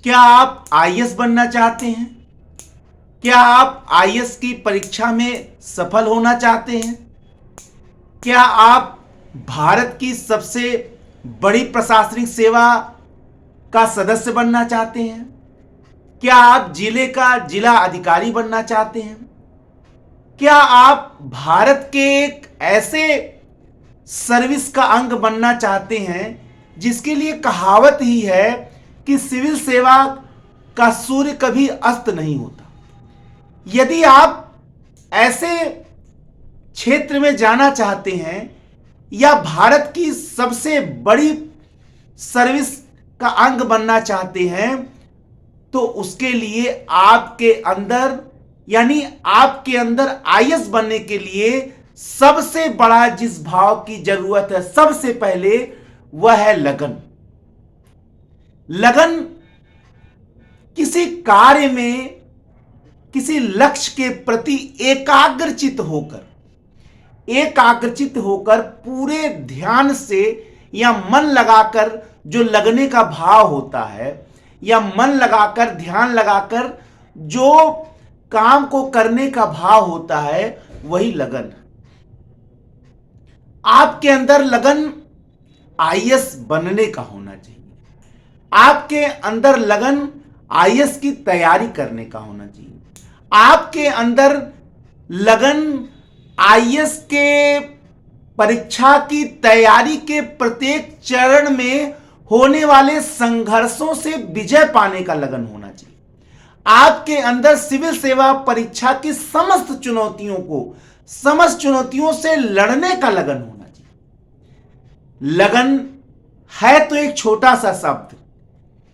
क्या आप आईएएस बनना चाहते हैं? क्या आप आईएएस की परीक्षा में सफल होना चाहते हैं? क्या आप भारत की सबसे बड़ी प्रशासनिक सेवा का सदस्य बनना चाहते हैं? क्या आप जिले का जिला अधिकारी बनना चाहते हैं? क्या आप भारत के एक ऐसे सर्विस का अंग बनना चाहते हैं जिसके लिए कहावत ही है कि सिविल सेवा का सूर्य कभी अस्त नहीं होता? यदि आप ऐसे क्षेत्र में जाना चाहते हैं या भारत की सबसे बड़ी सर्विस का अंग बनना चाहते हैं, तो उसके लिए आपके अंदर यानी आपके अंदर आईएएस बनने के लिए सबसे बड़ा जिस भाव की जरूरत है सबसे पहले, वह है लगन। लगन किसी कार्य में किसी लक्ष्य के प्रति एकाग्रचित होकर पूरे ध्यान से या मन लगाकर जो लगने का भाव होता है या मन लगाकर ध्यान लगाकर जो काम को करने का भाव होता है, वही लगन। आपके अंदर लगन आईएएस बनने का होना चाहिए। आपके अंदर लगन आईएएस की तैयारी करने का होना चाहिए। आपके अंदर लगन आईएएस के परीक्षा की तैयारी के प्रत्येक चरण में होने वाले संघर्षों से विजय पाने का लगन होना चाहिए। आपके अंदर सिविल सेवा परीक्षा की समस्त चुनौतियों से लड़ने का लगन होना चाहिए। लगन है तो एक छोटा सा शब्द,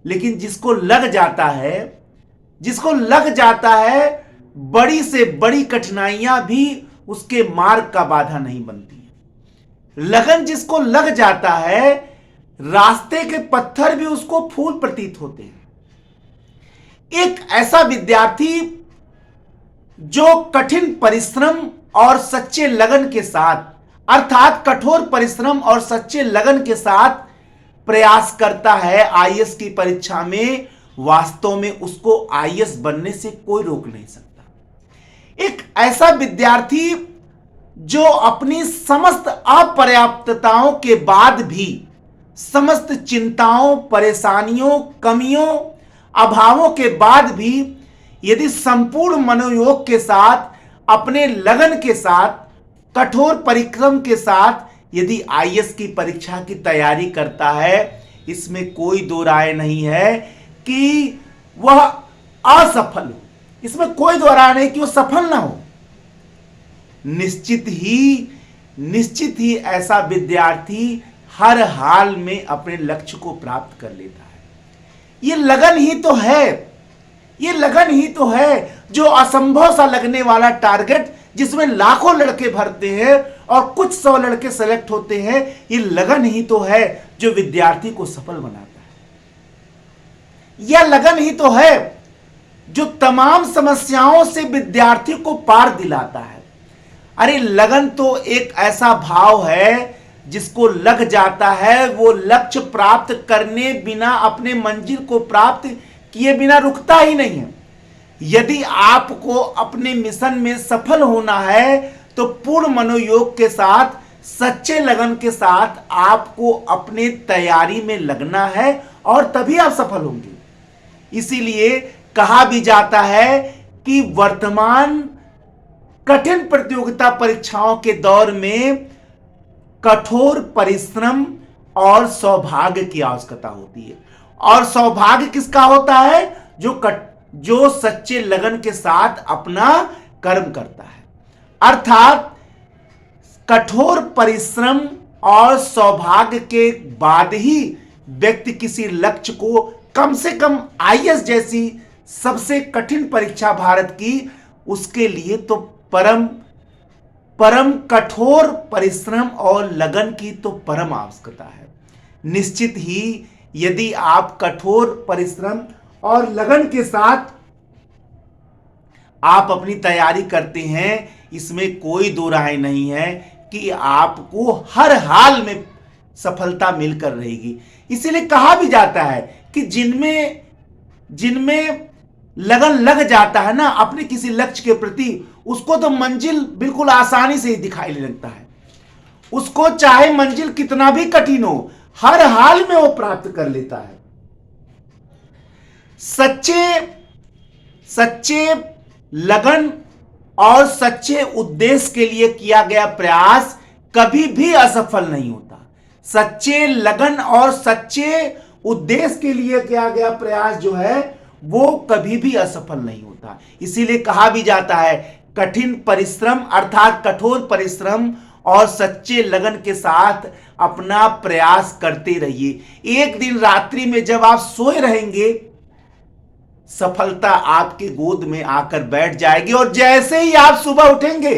लेकिन जिसको लग जाता है बड़ी से बड़ी कठिनाइयां भी उसके मार्ग का बाधा नहीं बनती है। लगन जिसको लग जाता है, रास्ते के पत्थर भी उसको फूल प्रतीत होते हैं। एक ऐसा विद्यार्थी जो कठिन परिश्रम और सच्चे लगन के साथ, अर्थात कठोर परिश्रम और सच्चे लगन के साथ प्रयास करता है आईएएस की परीक्षा में, वास्तव में उसको आईएएस बनने से कोई रोक नहीं सकता। एक ऐसा विद्यार्थी जो अपनी समस्त अपर्याप्तताओं के बाद भी, समस्त चिंताओं, परेशानियों, कमियों, अभावों के बाद भी यदि संपूर्ण मनोयोग के साथ, अपने लगन के साथ, कठोर परिश्रम के साथ यदि आईएएस की परीक्षा की तैयारी करता है, इसमें कोई दो राय नहीं है कि वह असफल हो। इसमें कोई दो राय नहीं कि वह सफल ना हो। निश्चित ही ऐसा विद्यार्थी हर हाल में अपने लक्ष्य को प्राप्त कर लेता है। ये लगन ही तो है जो असंभव सा लगने वाला टारगेट, जिसमें लाखों लड़के भरते हैं और कुछ 100 लड़के सेलेक्ट होते हैं, ये लगन ही तो है जो विद्यार्थी को सफल बनाता है। यह लगन ही तो है जो तमाम समस्याओं से विद्यार्थी को पार दिलाता है। अरे लगन तो एक ऐसा भाव है जिसको लग जाता है, वो लक्ष्य प्राप्त करने बिना, अपने मंजिल को प्राप्त किए बिना रुकता ही नहीं है। यदि आपको अपने मिशन में सफल होना है तो पूर्ण मनोयोग के साथ, सच्चे लगन के साथ आपको अपने तैयारी में लगना है और तभी आप सफल होंगे। इसीलिए कहा भी जाता है कि वर्तमान कठिन प्रतियोगिता परीक्षाओं के दौर में कठोर परिश्रम और सौभाग्य की आवश्यकता होती है। और सौभाग्य किसका होता है? जो सच्चे लगन के साथ अपना कर्म करता है। अर्थात कठोर परिश्रम और सौभाग्य के बाद ही व्यक्ति किसी लक्ष्य को, कम से कम आईएएस जैसी सबसे कठिन परीक्षा भारत की, उसके लिए तो परम कठोर परिश्रम और लगन की तो परम आवश्यकता है। निश्चित ही यदि आप कठोर परिश्रम और लगन के साथ आप अपनी तैयारी करते हैं, इसमें कोई दो राय नहीं है कि आपको हर हाल में सफलता मिलकर रहेगी। इसीलिए कहा भी जाता है कि जिनमें जिनमें लगन लग जाता है ना अपने किसी लक्ष्य के प्रति, उसको तो मंजिल बिल्कुल आसानी से ही दिखाई लगता है। उसको चाहे मंजिल कितना भी कठिन हो, हर हाल में वो प्राप्त कर लेता है। सच्चे लगन और सच्चे उद्देश्य के लिए किया गया प्रयास कभी भी असफल नहीं होता। सच्चे लगन और सच्चे उद्देश्य के लिए किया गया प्रयास जो है वो कभी भी असफल नहीं होता। इसीलिए कहा भी जाता है, कठिन परिश्रम अर्थात कठोर परिश्रम और सच्चे लगन के साथ अपना प्रयास करते रहिए। एक दिन रात्रि में जब आप सोए रहेंगे, सफलता आपके गोद में आकर बैठ जाएगी और जैसे ही आप सुबह उठेंगे,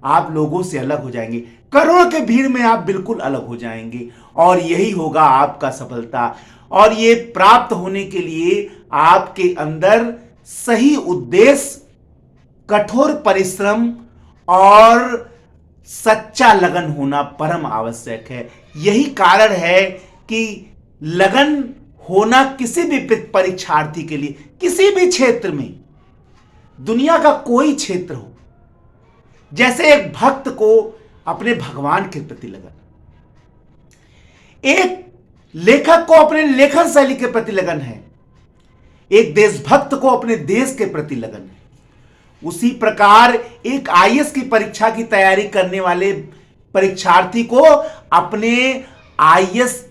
आप लोगों से अलग हो जाएंगे। करोड़ के भीड़ में आप बिल्कुल अलग हो जाएंगे और यही होगा आपका सफलता। और ये प्राप्त होने के लिए आपके अंदर सही उद्देश्य, कठोर परिश्रम और सच्चा लगन होना परम आवश्यक है। यही कारण है कि लगन होना किसी भी परीक्षार्थी के लिए, किसी भी क्षेत्र में, दुनिया का कोई क्षेत्र हो, जैसे एक भक्त को अपने भगवान के प्रति लगन, एक लेखक को अपने लेखन शैली के प्रति लगन है, एक देशभक्त को अपने देश के प्रति लगन है, उसी प्रकार एक आईएएस की परीक्षा की तैयारी करने वाले परीक्षार्थी को अपने आईएएस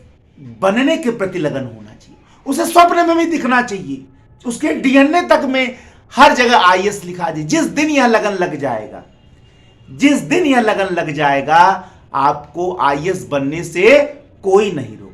बनने के प्रति लगन होना चाहिए। उसे स्वप्न में भी दिखना चाहिए, उसके डीएनए तक में हर जगह आईएएस लिखा दे। जिस दिन यह लगन लग जाएगा, जिस दिन यह लगन लग जाएगा, आपको आईएएस बनने से कोई नहीं रोक